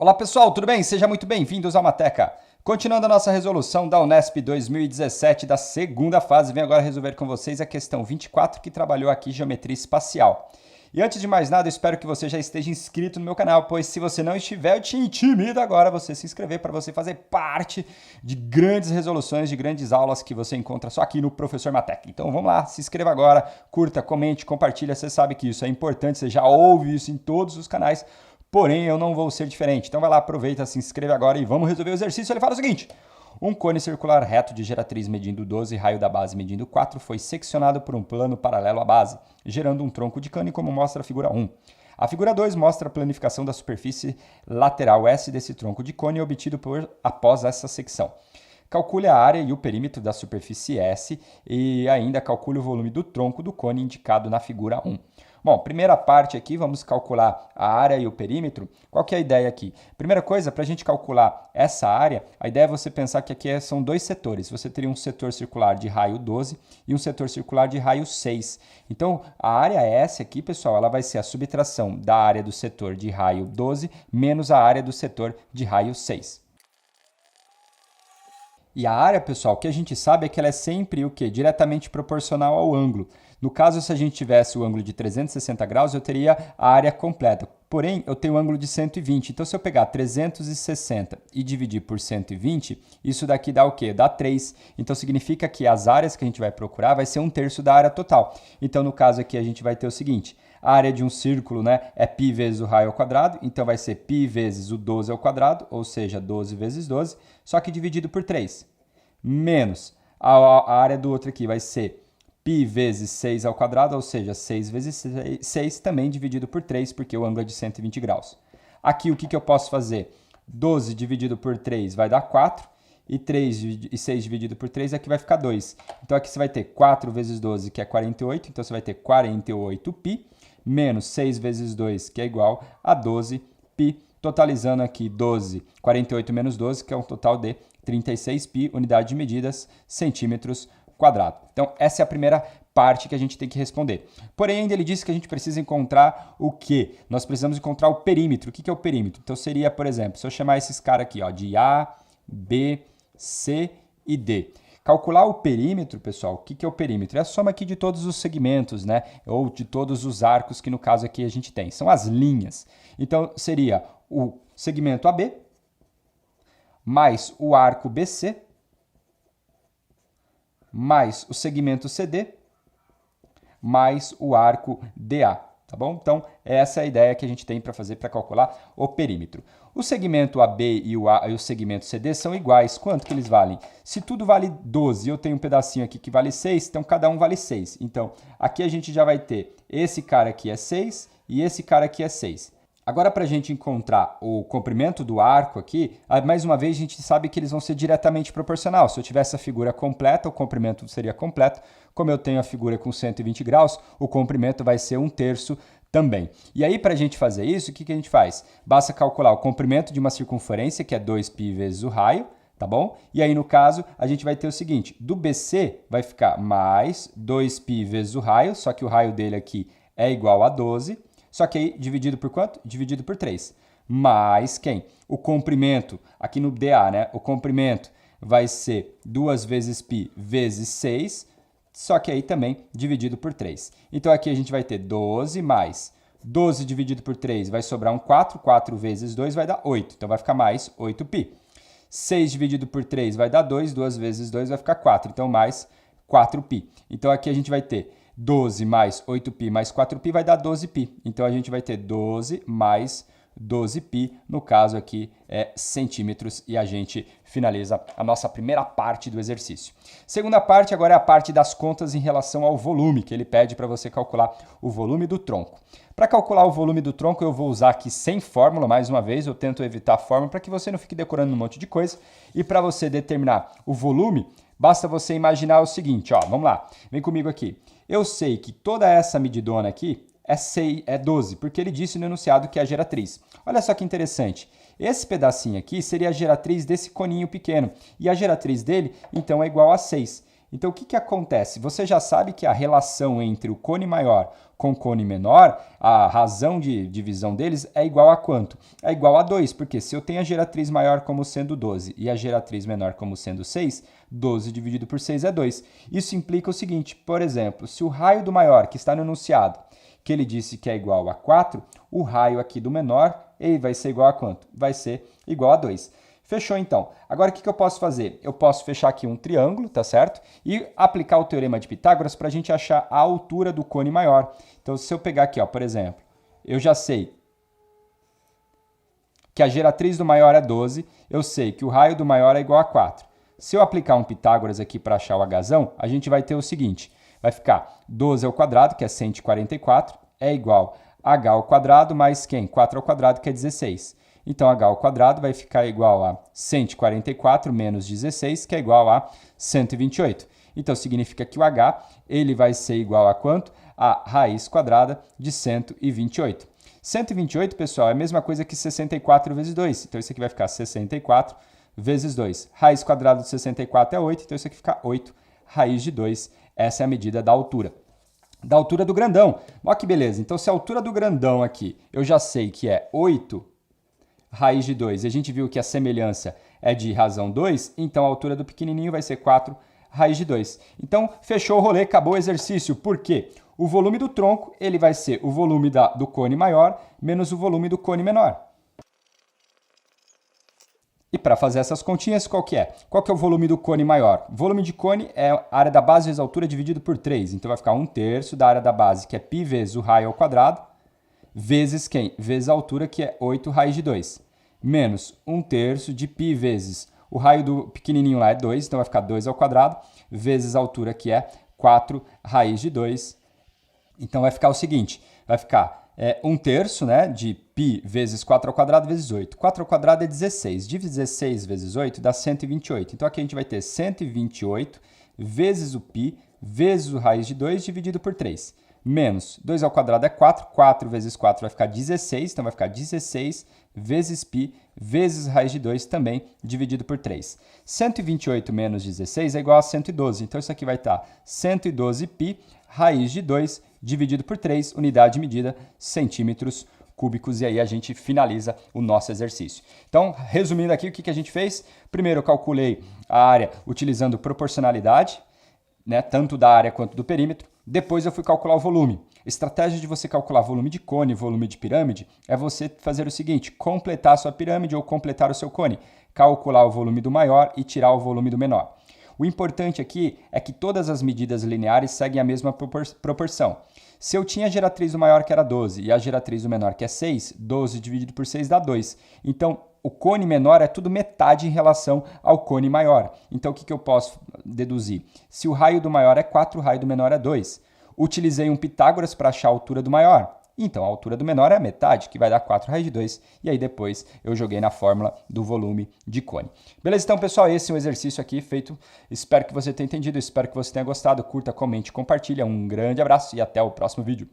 Olá pessoal, tudo bem? Sejam muito bem-vindos ao Mateca. Continuando a nossa resolução da Unesp 2017 da segunda fase, venho agora resolver com vocês a questão 24 que trabalhou aqui geometria espacial. E antes de mais nada, eu espero que você já esteja inscrito no meu canal, pois se você não estiver, eu te intimido agora você se inscrever para você fazer parte de grandes resoluções, de grandes aulas que você encontra só aqui no Professor Mateca. Então vamos lá, se inscreva agora, curta, comente, compartilha, você sabe que isso é importante, você já ouve isso em todos os canais. Porém, eu não vou ser diferente. Então vai lá, aproveita, se inscreve agora e vamos resolver o exercício. Ele fala o seguinte: um cone circular reto de geratriz medindo 12 e raio da base medindo 4 foi seccionado por um plano paralelo à base, gerando um tronco de cone como mostra a figura 1. A figura 2 mostra a planificação da superfície lateral S desse tronco de cone obtido após essa secção. Calcule a área e o perímetro da superfície S e ainda calcule o volume do tronco do cone indicado na figura 1. Bom, primeira parte aqui, vamos calcular a área e o perímetro. Qual que é a ideia aqui? Primeira coisa, para a gente calcular essa área, a ideia é você pensar que aqui são dois setores. Você teria um setor circular de raio 12 e um setor circular de raio 6. Então, a área S aqui, pessoal, ela vai ser a subtração da área do setor de raio 12 menos a área do setor de raio 6. E a área, pessoal, o que a gente sabe é que ela é sempre o quê? Diretamente proporcional ao ângulo. No caso, se a gente tivesse o ângulo de 360 graus, eu teria a área completa. Porém, eu tenho um ângulo de 120. Então, se eu pegar 360 e dividir por 120, isso daqui dá o quê? Dá 3. Então, significa que as áreas que a gente vai procurar vai ser 1/3 da área total. Então, no caso aqui, a gente vai ter o seguinte: a área de um círculo, né, é π vezes o raio ao quadrado, então vai ser π vezes o 12 ao quadrado, ou seja, 12 vezes 12, só que dividido por 3. Menos a área do outro aqui vai ser π vezes 6 ao quadrado, ou seja, 6 vezes 6 também dividido por 3, porque o ângulo é de 120 graus. Aqui o que eu posso fazer? 12 dividido por 3 vai dar 4, e 6 dividido por 3 aqui vai ficar 2. Então aqui você vai ter 4 vezes 12, que é 48, então você vai ter 48π, menos 6 vezes 2, que é igual a 12π, totalizando aqui 12, 48 menos 12, que é um total de 36π, unidade de medidas, centímetros quadrados. Então, essa é a primeira parte que a gente tem que responder. Porém, ainda ele disse que a gente precisa encontrar o quê? Nós precisamos encontrar o perímetro. O que é o perímetro? Então, seria, por exemplo, se eu chamar esses caras aqui, ó, de A, B, C e D. Calcular o perímetro, pessoal, o que é o perímetro? É a soma aqui de todos os segmentos, né? Ou de todos os arcos que, no caso aqui, a gente tem. São as linhas. Então, seria o segmento AB, mais o arco BC, mais o segmento CD, mais o arco DA, tá bom? Então, essa é a ideia que a gente tem para fazer para calcular o perímetro. O segmento AB e o segmento CD são iguais. Quanto que eles valem? Se tudo vale 12 e eu tenho um pedacinho aqui que vale 6, então cada um vale 6. Então, aqui a gente já vai ter esse cara aqui é 6 e esse cara aqui é 6. Agora, para a gente encontrar o comprimento do arco aqui, mais uma vez a gente sabe que eles vão ser diretamente proporcional. Se eu tivesse a figura completa, o comprimento seria completo. Como eu tenho a figura com 120 graus, o comprimento vai ser 1/3 também. E aí, para a gente fazer isso, o que a gente faz? Basta calcular o comprimento de uma circunferência, que é 2π vezes o raio, tá bom? E aí, no caso, a gente vai ter o seguinte: do BC vai ficar mais 2π vezes o raio, só que o raio dele aqui é igual a 12. Só que aí, dividido por quanto? Dividido por 3. Mais quem? O comprimento, aqui no DA, né? O comprimento vai ser 2 vezes π vezes 6, só que aí também dividido por 3. Então, aqui a gente vai ter 12 mais 12 dividido por 3 vai sobrar um 4. 4 vezes 2 vai dar 8. Então, vai ficar mais 8π. 6 dividido por 3 vai dar 2. 2 vezes 2 vai ficar 4. Então, mais 4π. Então, aqui a gente vai ter 12 mais 8π mais 4π vai dar 12π. Então, a gente vai ter 12 mais 12π, no caso aqui é centímetros, e a gente finaliza a nossa primeira parte do exercício. Segunda parte agora é a parte das contas em relação ao volume, que ele pede para você calcular o volume do tronco. Para calcular o volume do tronco, eu vou usar aqui sem fórmula, mais uma vez, eu tento evitar a fórmula para que você não fique decorando um monte de coisa. E para você determinar o volume, basta você imaginar o seguinte, ó, vamos lá, vem comigo aqui. Eu sei que toda essa medidona aqui é 12, porque ele disse no enunciado que é a geratriz. Olha só que interessante. Esse pedacinho aqui seria a geratriz desse coninho pequeno. E a geratriz dele, então, é igual a 6. Então, o que acontece? Você já sabe que a relação entre o cone maior com o cone menor, a razão de divisão deles é igual a quanto? É igual a 2, porque se eu tenho a geratriz maior como sendo 12 e a geratriz menor como sendo 6, 12 dividido por 6 é 2. Isso implica o seguinte, por exemplo, se o raio do maior, que está no enunciado, que ele disse que é igual a 4, o raio aqui do menor, ele vai ser igual a quanto? Vai ser igual a 2. Fechou, então. Agora, o que eu posso fazer? Eu posso fechar aqui um triângulo, tá certo? E aplicar o teorema de Pitágoras para a gente achar a altura do cone maior. Então, se eu pegar aqui, ó, por exemplo, eu já sei que a geratriz do maior é 12, eu sei que o raio do maior é igual a 4. Se eu aplicar um Pitágoras aqui para achar o Hzão, a gente vai ter o seguinte, vai ficar 12 ao quadrado, que é 144, é igual a h ao quadrado mais quem? 4 ao quadrado, que é 16. Então, h ao quadrado vai ficar igual a 144 menos 16, que é igual a 128. Então, significa que o h ele vai ser igual a quanto? A raiz quadrada de 128. 128, pessoal, é a mesma coisa que 64 vezes 2. Então, isso aqui vai ficar 64 vezes 2. Raiz quadrada de 64 é 8, então isso aqui fica 8 raiz de 2. Essa é a medida da altura. Da altura do grandão. Olha que beleza. Então, se a altura do grandão aqui eu já sei que é 8 raiz de 2, e a gente viu que a semelhança é de razão 2, então a altura do pequenininho vai ser 4 raiz de 2. Então, fechou o rolê, acabou o exercício. Por quê? O volume do tronco ele vai ser o volume do cone maior menos o volume do cone menor. E para fazer essas continhas, qual que é? Qual que é o volume do cone maior? O volume de cone é a área da base vezes a altura dividido por 3. Então, vai ficar 1/3 da área da base, que é π vezes o raio ao quadrado, vezes quem? Vezes a altura, que é 8 raiz de 2. Menos 1/3 de π vezes o raio do pequenininho lá é 2, então vai ficar 2 ao quadrado, vezes a altura, que é 4 raiz de 2. Então, vai ficar o seguinte, vai ficar 1/3, né, de π vezes 4 ao quadrado vezes 8. 4 ao quadrado é 16. De 16 vezes 8 dá 128. Então, aqui a gente vai ter 128 vezes o π vezes o raiz de 2 dividido por 3. Menos 2 ao quadrado é 4. 4 vezes 4 vai ficar 16. Então, vai ficar 16 vezes π vezes raiz de 2 também dividido por 3. 128 menos 16 é igual a 112. Então, isso aqui vai estar 112 π raiz de 2 dividido por 3, unidade de medida, centímetros cúbicos, e aí a gente finaliza o nosso exercício. Então, resumindo aqui, o que a gente fez? Primeiro, eu calculei a área utilizando proporcionalidade, né, tanto da área quanto do perímetro. Depois eu fui calcular o volume. Estratégia de você calcular volume de cone, volume de pirâmide, é você fazer o seguinte, completar a sua pirâmide ou completar o seu cone, calcular o volume do maior e tirar o volume do menor. O importante aqui é que todas as medidas lineares seguem a mesma proporção. Se eu tinha a geratriz do maior, que era 12, e a geratriz do menor, que é 6, 12 dividido por 6 dá 2. Então, o cone menor é tudo metade em relação ao cone maior. Então, o que eu posso deduzir? Se o raio do maior é 4, o raio do menor é 2. Utilizei um Pitágoras para achar a altura do maior. Então, a altura do menor é a metade, que vai dar 4 raiz de 2, e aí depois eu joguei na fórmula do volume de cone. Beleza? Então, pessoal, esse é um exercício aqui feito. Espero que você tenha entendido, espero que você tenha gostado. Curta, comente, compartilha. Um grande abraço e até o próximo vídeo.